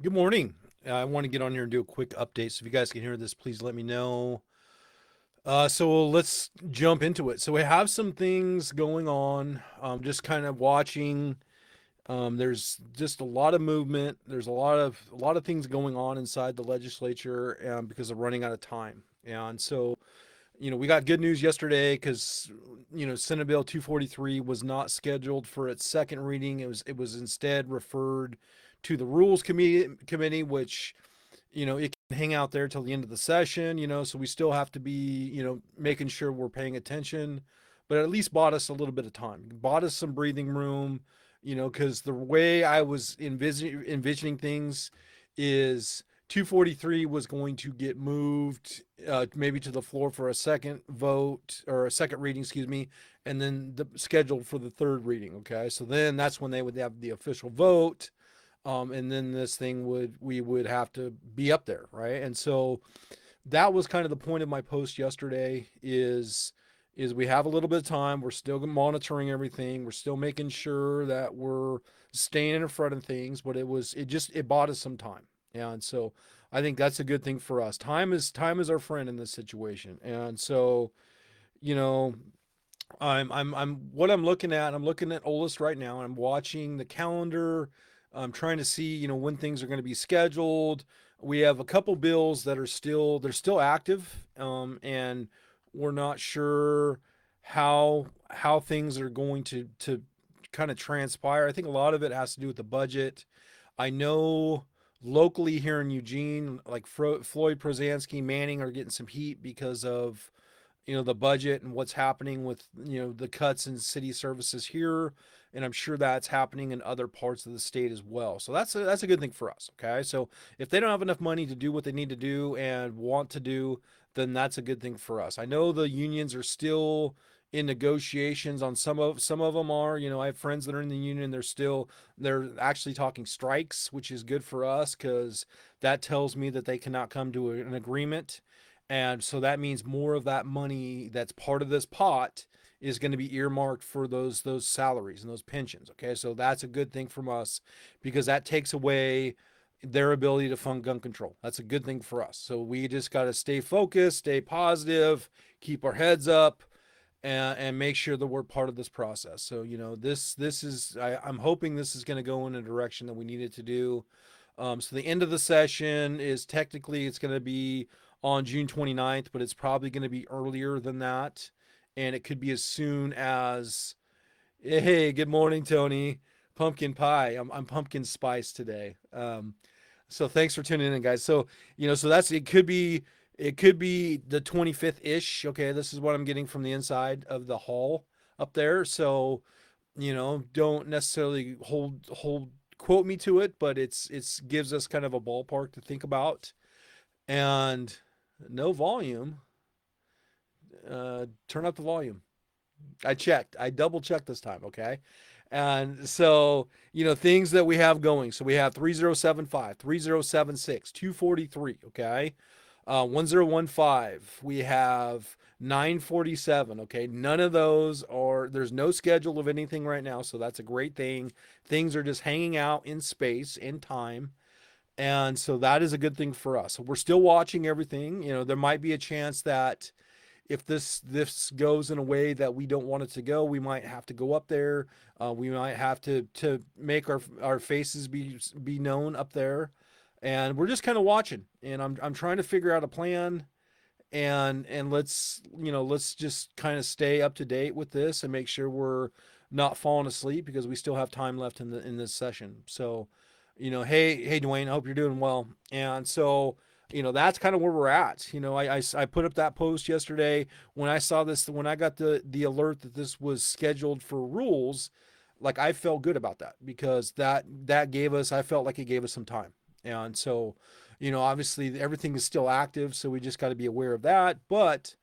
Good morning. I want to get on here and do a quick update. So if you guys can hear this, please let me know. So let's jump into it. So we have some things going on. Just kind of watching. There's just a lot of movement. There's a lot of things going on inside the legislature because of running out of time. And so we got good news yesterday because Senate Bill 243 was not scheduled for its second reading. It was instead referred to the Rules Committee, which it can hang out there till the end of the session. So we still have to be making sure we're paying attention, but at least bought us a little bit of time, bought us some breathing room. Because the way I was envisioning things is 243 was going to get moved maybe to the floor for a second vote or a second reading, excuse me, and then scheduled for the third reading. Okay, so then that's when they would have the official vote, and then this thing we would have to be up there, right? And so that was kind of the point of my post yesterday. Is we have a little bit of time. We're still monitoring everything. We're still making sure that we're staying in front of things, but it bought us some time. And so I think that's a good thing for us. Time is our friend in this situation. And so, you know, I'm what I'm looking at. I'm looking at Olist right now. I'm watching the calendar. I'm trying to see when things are going to be scheduled. We have a couple bills that are still active, and we're not sure how things are going to kind of transpire. I think a lot of it has to do with the budget. I know locally here in Eugene, like Floyd Prozansky, Manning are getting some heat because of the budget and what's happening with the cuts in city services here, and I'm sure that's happening in other parts of the state as well. So that's a good thing for us. Okay, so if they don't have enough money to do what they need to do and want to do, then that's a good thing for us. I know the unions are still in negotiations on some of them are. I have friends that are in the union. They're actually talking strikes, which is good for us because that tells me that they cannot come to an agreement, and so that means more of that money that's part of this pot is going to be earmarked for those salaries and those pensions. Okay, so that's a good thing from us because that takes away their ability to fund gun control. That's a good thing for us. So we just got to stay focused, stay positive, keep our heads up, and make sure that we're part of this process. So this is I'm hoping this is going to go in a direction that we need it to do. So the end of the session is technically it's going to be on June 29th, but it's probably going to be earlier than that. And it could be as soon as, hey, good morning, Tony. Pumpkin pie. I'm pumpkin spice today. So thanks for tuning in, guys. So, so it could be the 25th ish. Okay. This is what I'm getting from the inside of the hall up there. So, don't necessarily hold quote me to it, but it's gives us kind of a ballpark to think about. And no volume. Turn up the volume. I checked. I double checked this time. Okay. And so, things that we have going. So we have 3075, 3076, 243. Okay. 1015. We have 947. Okay. None of those there's no schedule of anything right now. So that's a great thing. Things are just hanging out in space, in time. And so that is a good thing for us. So we're still watching everything. There might be a chance that if this goes in a way that we don't want it to go, we might have to go up there. We might have to make our faces be known up there, and we're just kind of watching. And I'm trying to figure out a plan, and let's just kind of stay up to date with this and make sure we're not falling asleep because we still have time left in this session. So, hey Dwayne, I hope you're doing well. And so that's kind of where we're at. I put up that post yesterday when I saw this, when I got the alert that this was scheduled for rules. Like, I felt good about that because that gave us, I felt like it gave us some time. And so, obviously everything is still active, so we just got to be aware of that. But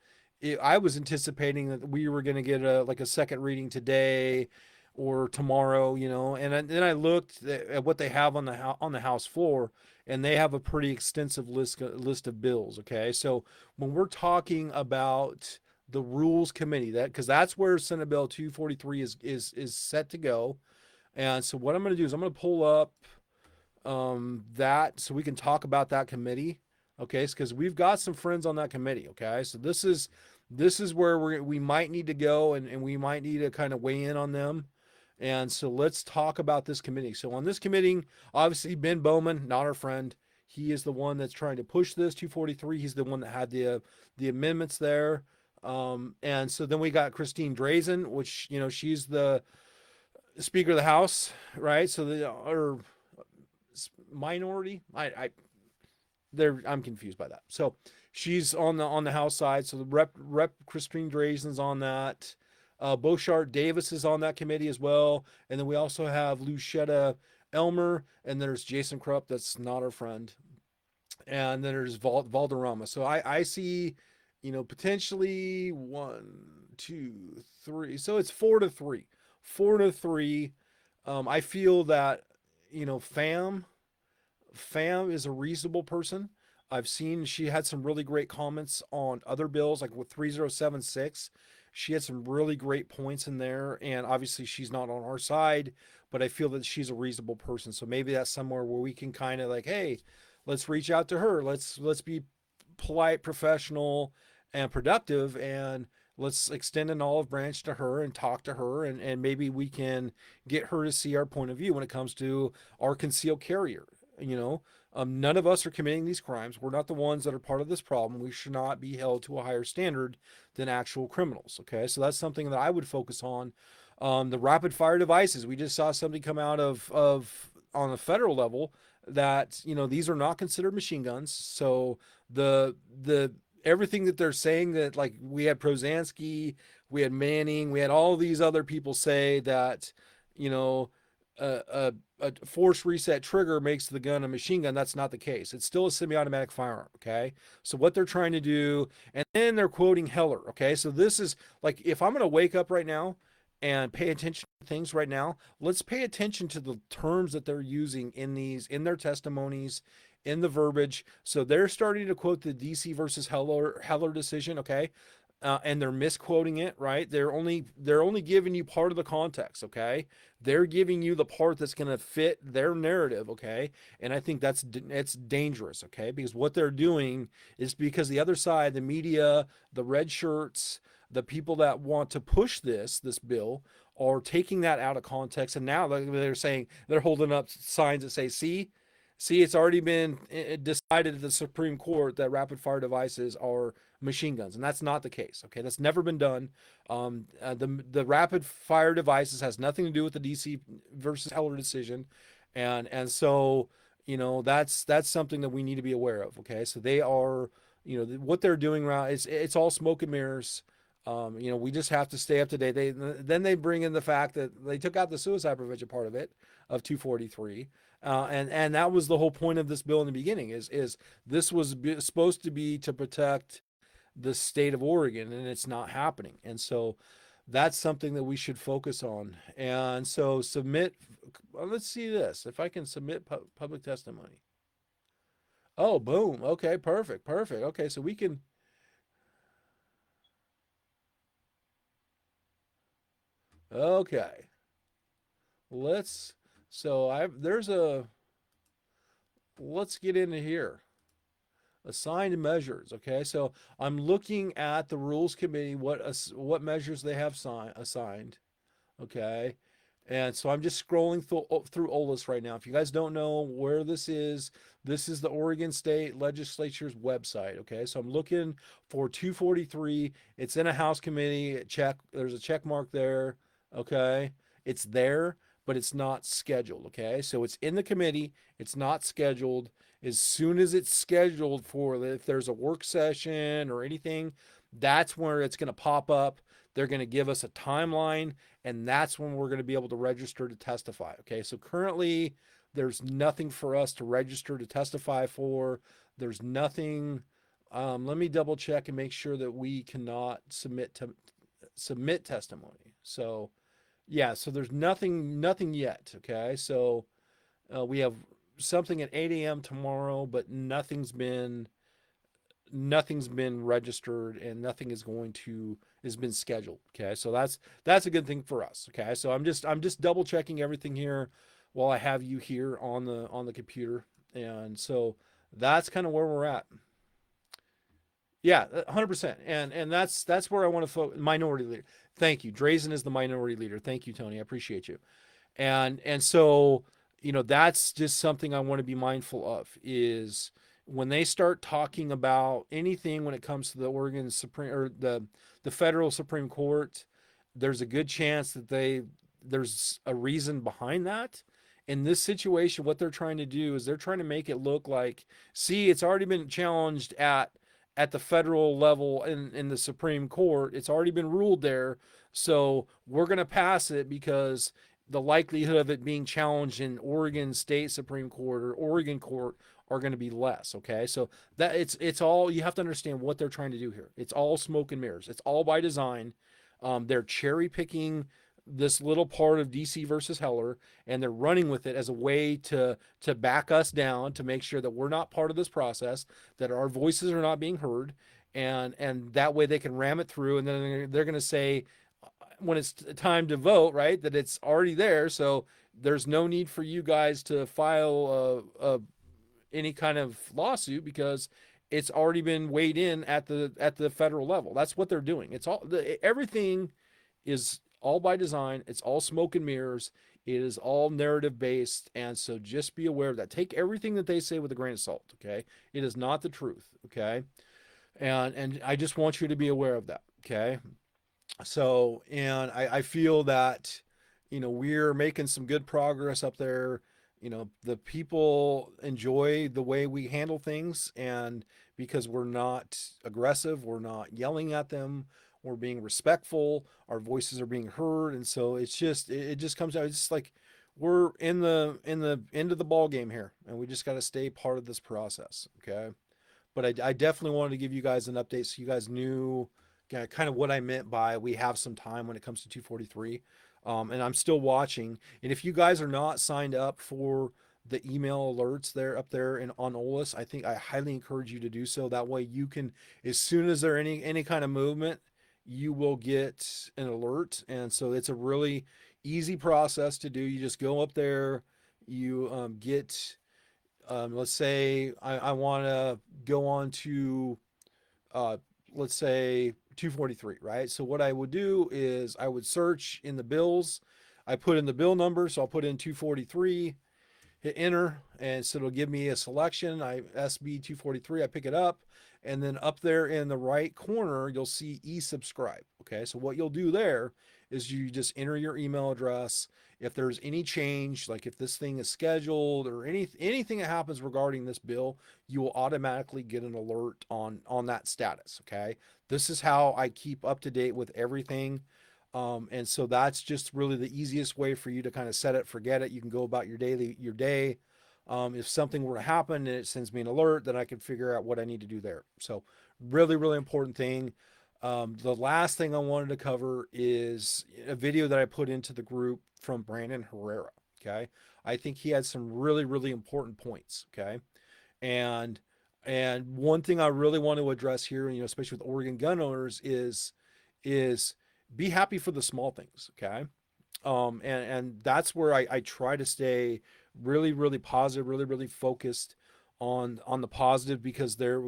I was anticipating that we were going to get a second reading today or tomorrow, and then I looked at what they have on the House floor, and they have a pretty extensive list of bills. Okay, so when we're talking about the Rules Committee, that because that's where Senate Bill 243 is set to go. And so what I'm going to do is I'm going to pull up that so we can talk about that committee. Okay, because we've got some friends on that committee. Okay, so this is where we might need to go, and we might need to kind of weigh in on them. And so let's talk about this committee. So on this committee, obviously Ben Bowman, not our friend. He is the one that's trying to push this 243. He's the one that had the amendments there. And so then we got Christine Drazen, which she's the Speaker of the House, right? So the or minority. I'm confused by that. So she's on the House side. So the Rep Christine Drazen's on that. Boshart Davis is on that committee as well, and then we also have Lucetta Elmer, and there's Jason Krupp. That's not our friend, and then there's Valderrama. So I see, potentially one, two, three. So it's 4-3, 4-3. I feel that Fam is a reasonable person. I've seen she had some really great comments on other bills, like with 3076. She had some really great points in there, and obviously she's not on our side, but I feel that she's a reasonable person. So maybe that's somewhere where we can kind of like, hey, let's reach out to her. Let's be polite, professional, and productive, and let's extend an olive branch to her and talk to her, and maybe we can get her to see our point of view when it comes to our concealed carrier. You know, none of us are committing these crimes. We're not the ones that are part of this problem. We should not be held to a higher standard than actual criminals. Okay, so that's something that I would focus on. The rapid fire devices. We just saw something come out of on a federal level that these are not considered machine guns. So the everything that they're saying, that like we had Prozansky, we had Manning, we had all these other people say that you know a, a force reset trigger makes the gun a machine gun. That's not the case. It's still a semi-automatic firearm. Okay, so what they're trying to do, and then they're quoting Heller. Okay, so this is like, if I'm going to wake up right now and pay attention to things right now, let's pay attention to the terms that they're using in their testimonies, in the verbiage. So they're starting to quote the DC versus Heller decision. Okay, and they're misquoting it, right? They're only giving you part of the context. Okay, they're giving you the part that's going to fit their narrative. Okay, and I think it's dangerous. Okay, because what they're doing is, because the other side, the media, the red shirts, the people that want to push this bill are taking that out of context, and now they're saying, they're holding up signs that say, see, it's already been decided at the Supreme Court that rapid fire devices are machine guns, and that's not the case. Okay, that's never been done. The rapid fire devices has nothing to do with the DC versus Heller decision, and so that's something that we need to be aware of. Okay, so they are, what they're doing around, it's all smoke and mirrors. We just have to stay up to date. Then they bring in the fact that they took out the suicide prevention part of it, of 243. And that was the whole point of this bill in the beginning, is this was supposed to be to protect the state of Oregon, and it's not happening. And so that's something that we should focus on. And so let's see this, if I can submit public testimony. Oh, boom. Okay, perfect. Perfect. Okay, so we can, okay. Let's, so there's let's get into here. Assigned measures. Okay, so I'm looking at the rules committee, what measures they have assigned. Okay, and so I'm just scrolling through OLIS right now. If you guys don't know where this is the Oregon State Legislature's website. Okay, so I'm looking for 243. It's in a House committee. There's a check mark there. Okay, it's there, but it's not scheduled. Okay, so it's in the committee. It's not scheduled. As soon as it's scheduled, for if there's a work session or anything, that's where it's going to pop up. They're going to give us a timeline, and that's when we're going to be able to register to testify. Okay, so currently there's nothing for us to register to testify for. There's nothing. Let me double check and make sure that we cannot submit testimony. So yeah, so there's nothing yet. Okay, so we have something at 8 a.m. tomorrow, but nothing's been registered and nothing is going to has been scheduled. Okay, so that's a good thing for us. Okay, so I'm just double checking everything here while I have you here on the computer, and so that's kind of where we're at. Yeah, 100%. And that's where I want to focus. Minority leader. Thank you. Drazen is the minority leader. Thank you, Tony. I appreciate you. And so that's just something I want to be mindful of is when they start talking about anything when it comes to the Oregon Supreme or the federal Supreme Court, there's a good chance that there's a reason behind that. In this situation, what they're trying to do is they're trying to make it look like, see, it's already been challenged at the federal level in the Supreme Court. It's already been ruled there. So we're going to pass it because the likelihood of it being challenged in Oregon State Supreme Court or Oregon Court are going to be less. Okay, so that it's all you have to understand what they're trying to do here. It's all smoke and mirrors. It's all by design. They're cherry picking this little part of DC versus Heller, and they're running with it as a way to back us down to make sure that we're not part of this process, that our voices are not being heard, and that way they can ram it through, and then they're going to say when it's time to vote, right, that it's already there, so there's no need for you guys to file any kind of lawsuit because it's already been weighed in at the federal level. That's what they're doing. It's all everything is all by design. It's all smoke and mirrors. It is all narrative based, and so just be aware of that. Take everything that they say with a grain of salt. Okay, it is not the truth. Okay, and I just want you to be aware of that. Okay, so, and I feel that, we're making some good progress up there. The people enjoy the way we handle things, and because we're not aggressive, we're not yelling at them, we're being respectful, our voices are being heard, and so it just comes out. It's just like we're in the end of the ball game here, and we just got to stay part of this process. Okay, but I definitely wanted to give you guys an update so you guys knew kind of what I meant by we have some time when it comes to 243. And I'm still watching. And if you guys are not signed up for the email alerts there up there and on OLS, I think I highly encourage you to do so. That way you can, as soon as there any kind of movement, you will get an alert. And so it's a really easy process to do. You just go up there, you get, let's say I want to go on to uh, let's say 243, right? So what I would do is I would search in the bills. I put in the bill number, so I'll put in 243, hit enter, and so it'll give me a selection. SB 243, I pick it up, and then up there in the right corner, you'll see e-subscribe. Okay, so what you'll do there is you just enter your email address. If there's any change, like if this thing is scheduled or anything that happens regarding this bill, you will automatically get an alert on that status. Okay, this is how I keep up to date with everything. And so that's just really the easiest way for you to kind of set it, forget it. You can go about your day. If something were to happen and it sends me an alert, then I can figure out what I need to do there. So really, really important thing. The last thing I wanted to cover is a video that I put into the group from Brandon Herrera. Okay. I think he had some really, really important points. Okay. And, and one thing I really want to address here, especially with Oregon gun owners is be happy for the small things. Okay. And that's where I try to stay really, really positive, really, really focused on the positive because they're,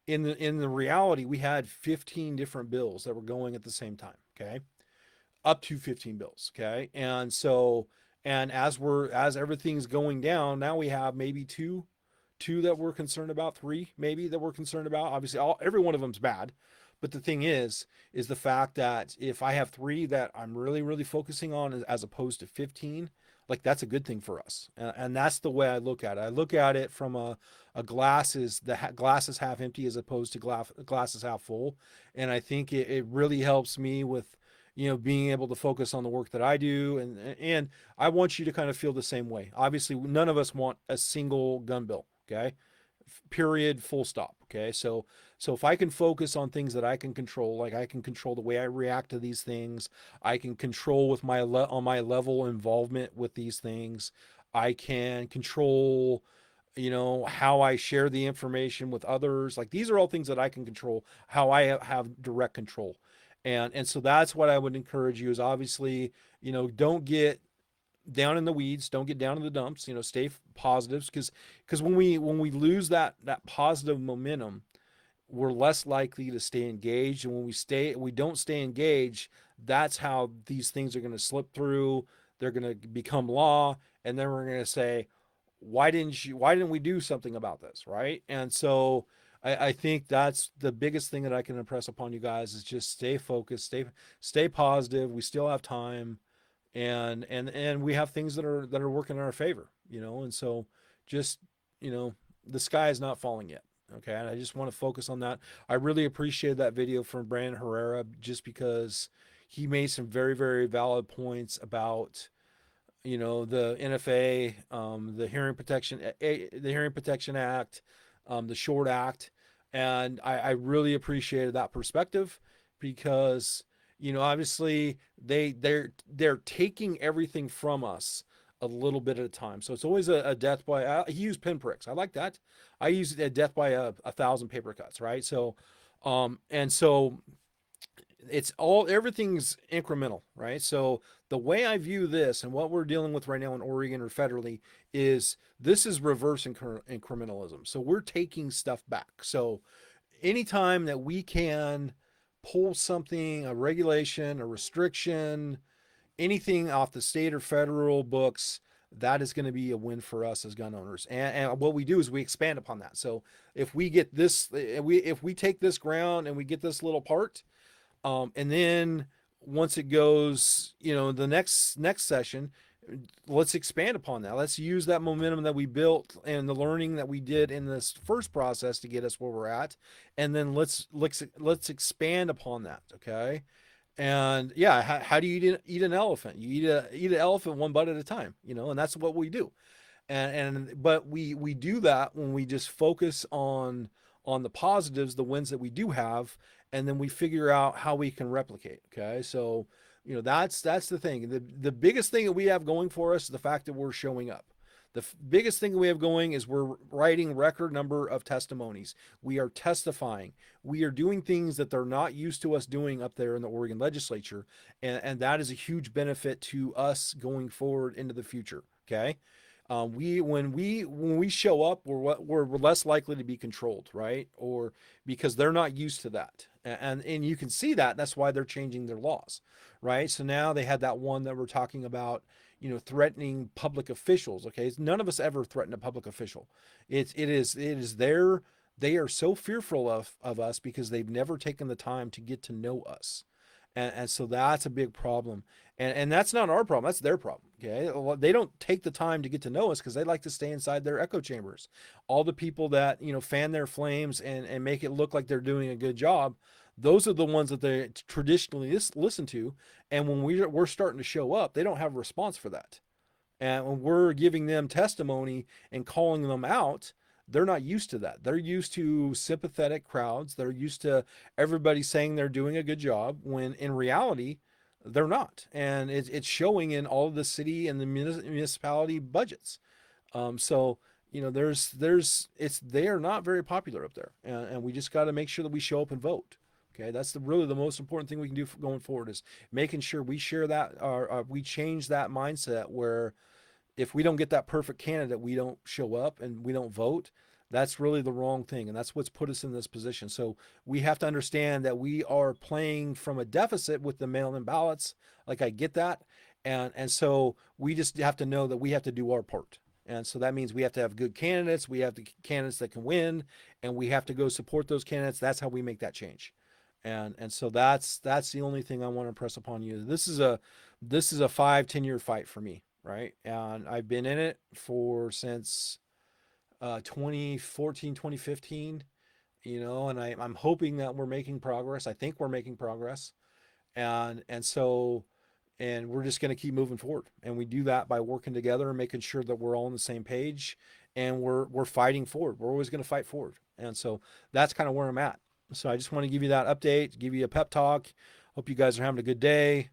in the reality, we had 15 different bills that were going at the same time. Okay. Up to 15 bills. Okay. And so, and as everything's going down, now we have maybe two that we're concerned about, three maybe that we're concerned about. Obviously, every one of them's bad, but the thing is the fact that if I have three that I'm really, really focusing on as opposed to 15, like that's a good thing for us. And that's the way I look at it. I look at it from a glass is half empty as opposed to glass is half full. And I think it really helps me with, being able to focus on the work that I do. And I want you to kind of feel the same way. Obviously, none of us want a single gun bill. Okay. Period, full stop. Okay. So if I can focus on things that I can control, like I can control the way I react to these things, I can control with on my level involvement with these things, I can control how I share the information with others. Like these are all things that I can control, how I have direct control. And so that's what I would encourage you is obviously, don't get down in the weeds, don't get down in the dumps, stay positives because when we lose that positive momentum, we're less likely to stay engaged. And when we don't stay engaged, that's how these things are going to slip through. They're going to become law, and then we're going to say, why didn't we do something about this, right? And so I think that's the biggest thing that I can impress upon you guys is just stay focused, stay positive. We still have time, and we have things that are working in our favor, and so just you know the sky is not falling yet. Okay, and I just want to focus on that. I really appreciated that video from Brandon Herrera just because he made some very, very valid points about the NFA, the Hearing Protection Act, the Short Act, and I really appreciated that perspective because obviously they're taking everything from us a little bit at a time. So it's always a death by he used pinpricks. I like that. I use a death by a thousand paper cuts, right? So and so it's all everything's incremental, right? So the way I view this and what we're dealing with right now in Oregon or federally is this is reverse incrementalism. So we're taking stuff back. So anytime that we can pull something, a regulation, a restriction, anything off the state or federal books, that is going to be a win for us as gun owners. And what we do is we expand upon that. So if we get this, if we take this ground and we get this little part, and then once it goes, the next session, let's expand upon that. Let's use that momentum that we built and the learning that we did in this first process to get us where we're at, and then let's expand upon that. Okay. And yeah, how do you eat an elephant? You eat an elephant one bite at a time, and that's what we do. But we do that when we just focus on the positives, the wins that we do have, and then we figure out how we can replicate. Okay, so that's the thing. The biggest thing that we have going for us is the fact that we're showing up. The biggest thing we have going is we're writing record number of testimonies. We are testifying. We are doing things that they're not used to us doing up there in the Oregon legislature, and that is a huge benefit to us going forward into the future. Okay, when we show up, we're less likely to be controlled, right? Or because they're not used to that, and you can see that. That's why they're changing their laws, right? So now they had that one that we're talking about, threatening public officials. Okay, none of us ever threaten a public official. It is their they are so fearful of us because they've never taken the time to get to know us, and so that's a big problem. And that's not our problem, that's their problem. Okay, they don't take the time to get to know us because they like to stay inside their echo chambers. All the people that fan their flames and make it look like they're doing a good job, those are the ones that they traditionally listen to. And when we're starting to show up, they don't have a response for that. And when we're giving them testimony and calling them out, they're not used to that. They're used to sympathetic crowds. They're used to everybody saying they're doing a good job when in reality, they're not. And it's showing in all of the city and the municipality budgets. So, they are not very popular up there. And we just got to make sure that we show up and vote. Okay, that's really the most important thing we can do going forward is making sure we share that, or we change that mindset where if we don't get that perfect candidate, we don't show up and we don't vote. That's really the wrong thing. And that's what's put us in this position. So we have to understand that we are playing from a deficit with the mail in ballots. Like I get that. And so we just have to know that we have to do our part. And so that means we have to have good candidates. We have the candidates that can win, and we have to go support those candidates. That's how we make that change. And so that's the only thing I want to impress upon you. This is a 5-10 year fight for me, right? And I've been in it for since 2014, 2015, and I'm hoping that we're making progress. I think we're making progress. And we're just going to keep moving forward. And we do that by working together and making sure that we're all on the same page, and we're fighting forward. We're always going to fight forward. And so that's kind of where I'm at. So I just want to give you that update, give you a pep talk. Hope you guys are having a good day.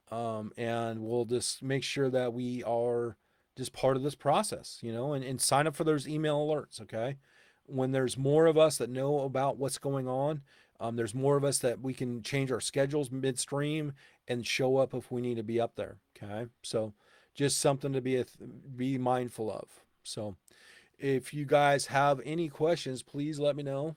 And we'll just make sure that we are just part of this process, and sign up for those email alerts. Okay. When there's more of us that know about what's going on, there's more of us that we can change our schedules midstream and show up if we need to be up there. Okay. So just something to be mindful of. So if you guys have any questions, please let me know.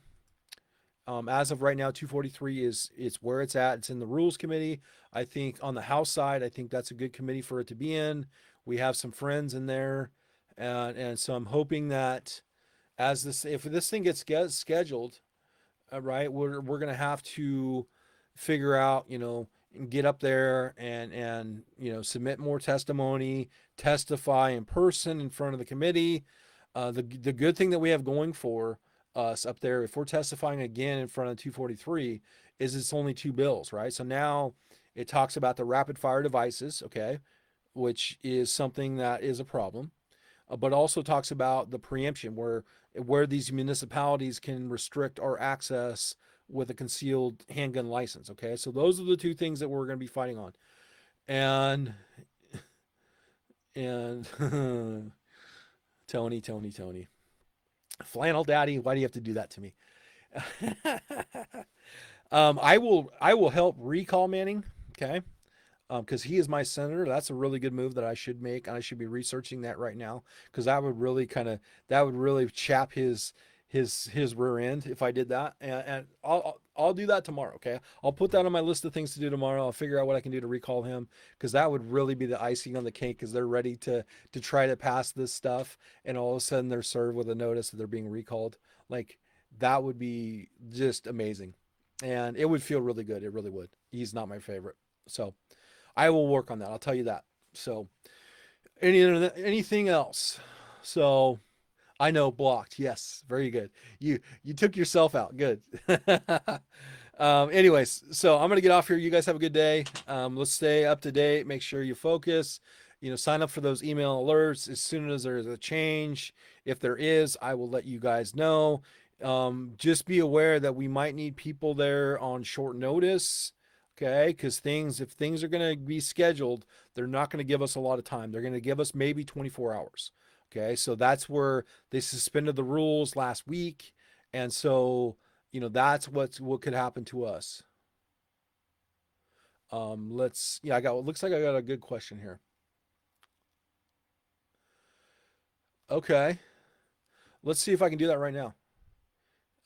As of right now, 243 is it's where it's at. It's in the rules committee. I think on the House side, I think that's a good committee for it to be in. We have some friends in there, and so I'm hoping that if this thing gets scheduled, right, we're gonna have to figure out, and get up there and submit more testimony, testify in person in front of the committee. The good thing that we have going for us up there, if we're testifying again in front of 243, is it's only two bills, right? So now it talks about the rapid fire devices, okay, which is something that is a problem, but also talks about the preemption where these municipalities can restrict our access with a concealed handgun license. Okay, so those are the two things that we're going to be fighting on, and Tony, flannel daddy, why do you have to do that to me? I will help recall Manning. Okay. Because he is my senator. That's a really good move that I should make, and I should be researching that right now, because that would really chap his rear end if I did that, and I'll do that tomorrow. Okay, I'll put that on my list of things to do tomorrow. I'll figure out what I can do to recall him, because that would really be the icing on the cake, because they're ready to try to pass this stuff, and all of a sudden they're served with a notice that they're being recalled. Like, that would be just amazing, and it would feel really good. It really would. He's not my favorite, so I will work on that. I'll tell you that. So, anything else? So, I know, blocked. Yes, very good. You took yourself out. Good. Anyways, so I'm gonna get off here. You guys have a good day. Let's stay up to date. Make sure you focus. Sign up for those email alerts as soon as there's a change. If there is, I will let you guys know. Just be aware that we might need people there on short notice. Okay, because if things are going to be scheduled, they're not going to give us a lot of time. They're going to give us maybe 24 hours. Okay, so that's where they suspended the rules last week, and so that's what could happen to us. Looks like I got a good question here. Okay, let's see if I can do that right now.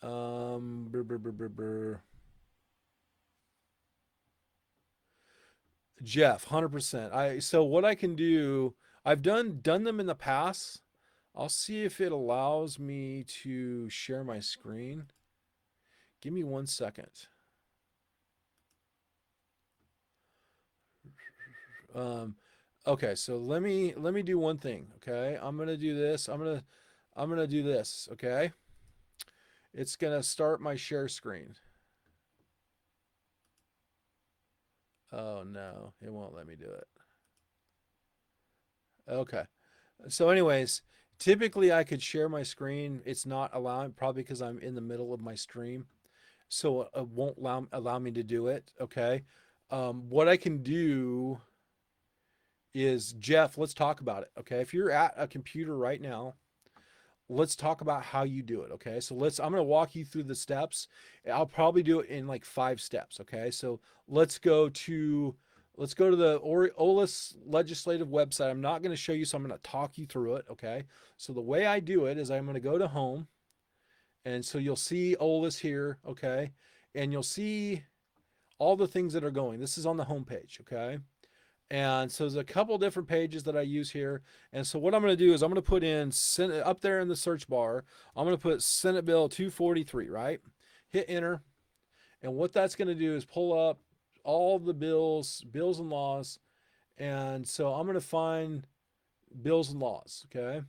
Brr, brr, brr, brr, brr. Jeff, 100%. So what I can do, I've done them in the past. I'll see if it allows me to share my screen. Give me 1 second. Okay, so let me do one thing. Okay, I'm gonna do this. I'm gonna do this. Okay, it's gonna start my share screen. Oh no, it won't let me do it. Okay. So anyways, typically I could share my screen. It's not allowing, probably because I'm in the middle of my stream. So it won't allow me to do it. Okay. What I can do is, Jeff, let's talk about it. Okay. If you're at a computer right now, let's talk about how you do it. Okay. So I'm going to walk you through the steps. I'll probably do it in like 5 steps. Okay. So let's go to the OLIS legislative website. I'm not going to show you, so I'm going to talk you through it. Okay. So the way I do it is I'm going to go to home, and so you'll see OLIS here. Okay. And you'll see all the things that are going. This is on the home page. Okay. And so there's a couple different pages that I use here. And so what I'm going to do is I'm going to put in Senate up there in the search bar. I'm going to put Senate Bill 243, right? Hit enter. And what that's going to do is pull up all the bills and laws. And so I'm going to find bills and laws. Okay.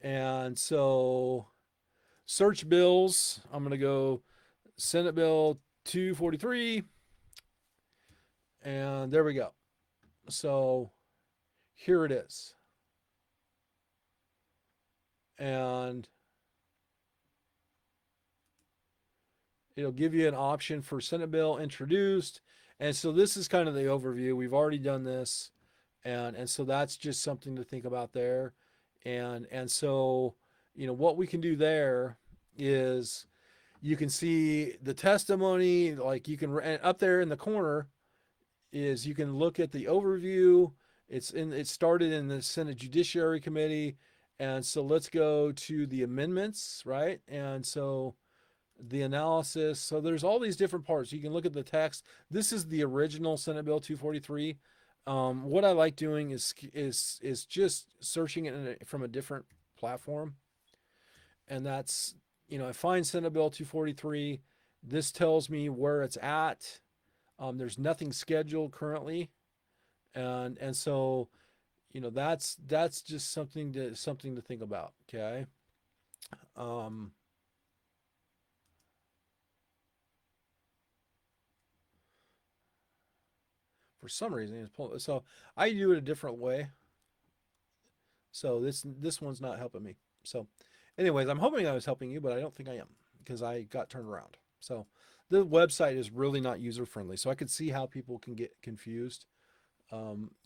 And so search bills. I'm going to go Senate Bill 243. And there we go. So here it is. And it'll give you an option for Senate bill introduced. And so this is kind of the overview. We've already done this. And so that's just something to think about there. And so, what we can do there is you can see the testimony, like you can, and up there in the corner is you can look at the overview. It started in the Senate Judiciary Committee. And so let's go to the amendments, right? And so the analysis. So there's all these different parts. You can look at the text. This is the original Senate Bill 243. What I like doing is just searching it from a different platform, and that's, I find Senate Bill 243. This tells me where it's at. There's nothing scheduled currently, and so, that's just something to think about. Okay. Um, for some reason, it's pulling. So I do it a different way. So this one's not helping me. So, anyways, I'm hoping I was helping you, but I don't think I am because I got turned around. So the website is really not user friendly. So I could see how people can get confused.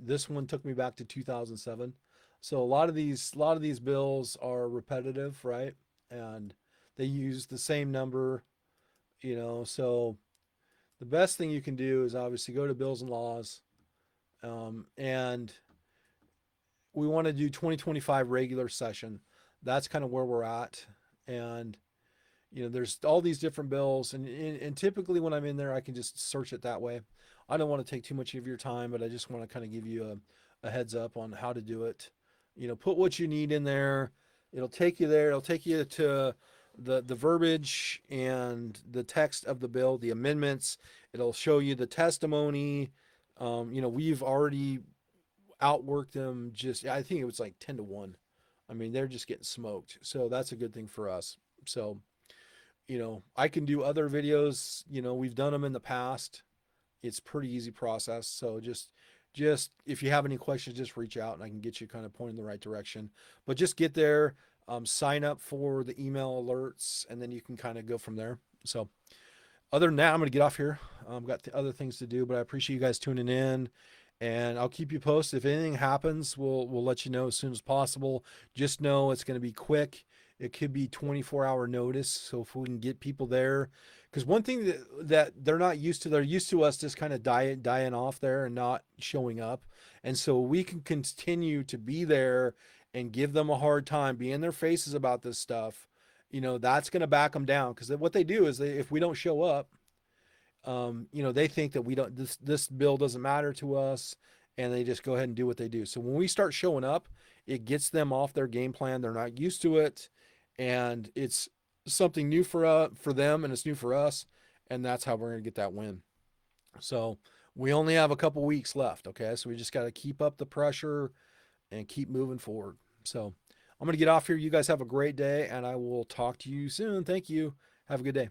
This one took me back to 2007. So a lot of these bills are repetitive, right? And they use the same number, So the best thing you can do is obviously go to bills and laws, and we want to do 2025 regular session. That's kind of where we're at. And, there's all these different bills. And typically when I'm in there, I can just search it that way. I don't want to take too much of your time, but I just want to kind of give you a heads up on how to do it. Put what you need in there. It'll take you there. It'll take you to the verbiage and the text of the bill, the amendments. It'll show you the testimony. We've already outworked them. Just, I think it was like 10-1. I mean, they're just getting smoked. So that's a good thing for us. So, I can do other videos. We've done them in the past. It's pretty easy process. So just if you have any questions, just reach out and I can get you kind of pointed in the right direction. But just get there, sign up for the email alerts, and then you can kind of go from there. So other than that, I'm going to get off here. I've got other things to do, but I appreciate you guys tuning in, and I'll keep you posted. If anything happens, we'll let you know as soon as possible. Just know it's going to be quick. It could be 24-hour notice. So if we can get people there, because one thing that they're not used to, they're used to us just kind of dying off there and not showing up. And so we can continue to be there and give them a hard time, be in their faces about this stuff. That's going to back them down, because what they do is if we don't show up, they think that we don't, this bill doesn't matter to us, and they just go ahead and do what they do. So when we start showing up, it gets them off their game plan. They're not used to it, and it's something new for them, and it's new for us, and that's how we're going to get that win. So we only have a couple weeks left. Okay. So we just got to keep up the pressure and keep moving forward. So I'm going to get off here. You guys have a great day, and I will talk to you soon. Thank you. Have a good day.